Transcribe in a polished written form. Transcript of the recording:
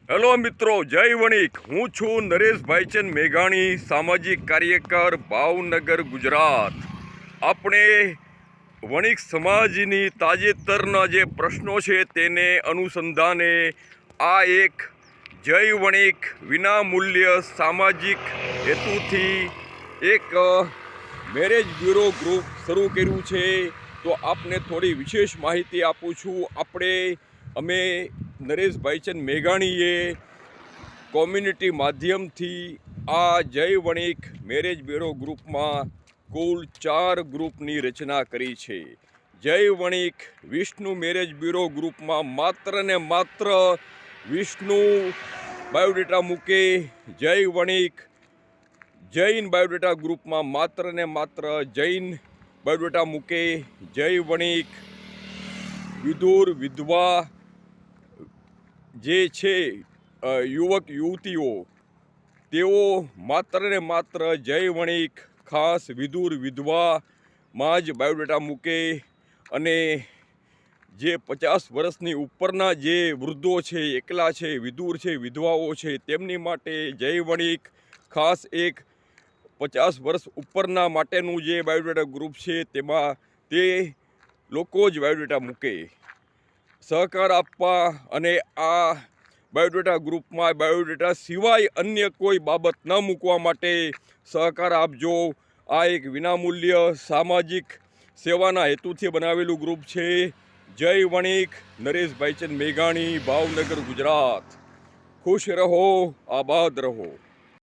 Hello મિત્રો, જય વણિક। હું છું નરેશ ભાઈચંદ મેઘાણી, સામાજિક કાર્યકર, ભાવનગર, ગુજરાત। આપણે વણિક સમાજની તાજેતરના જે પ્રશ્નો છે તેને અનુસંધાને આ એક જય વણિક વિનામૂલ્ય સામાજિક હેતુથી એક મેરેજ બ્યુરો ગ્રુપ શરૂ કર્યું છે। તો આપને થોડી વિશેષ માહિતી આપું છું। અમે નરેશ ભાઈચંદ મેઘાણીએ કોમ્યુનિટી માધ્યમથી આ જય વણિક મેરેજ બ્યુરો ગ્રુપમાં કુલ 4 ગ્રુપની રચના કરી છે। જય વણિક વિષ્ણુ મેરેજ બ્યુરો ગ્રુપમાં માત્ર ને માત્ર વિષ્ણુ બાયોડેટા મૂકે। જય વણિક જૈન બાયોડેટા ગ્રુપમાં માત્ર ને માત્ર જૈન બાયોડેટા મૂકે। જય વણિક વિધુર વિધવા જે છે યુવક યુવતીઓ તેઓ માત્ર ને માત્ર જય વણિક ખાસ વિધુર વિધવામાં જ બાયોડેટા મૂકે। અને જે 50 વર્ષની ઉપરના જે વૃદ્ધો છે, એકલા છે, વિધુર છે, વિધવાઓ છે, તેમની માટે જય વણિક ખાસ એક 50 વર્ષ ઉપરના માટેનું જે બાયોડેટા ગ્રુપ છે તેમાં તે લોકો જ બાયોડેટા મૂકે। સહકાર આપવા અને આ બાયોડેટા ગ્રુપમાં બાયોડેટા સિવાય અન્ય કોઈ બાબત ન મૂકવા માટે સહકાર આપજો। આ એક વિનામૂલ્ય સામાજિક સેવાના હેતુથી બનાવેલું ગ્રુપ છે। જય વણિક, નરેશ ભાઈચંદ મેઘાણી, ભાવનગર, ગુજરાત। ખુશ રહો, આબાદ રહો।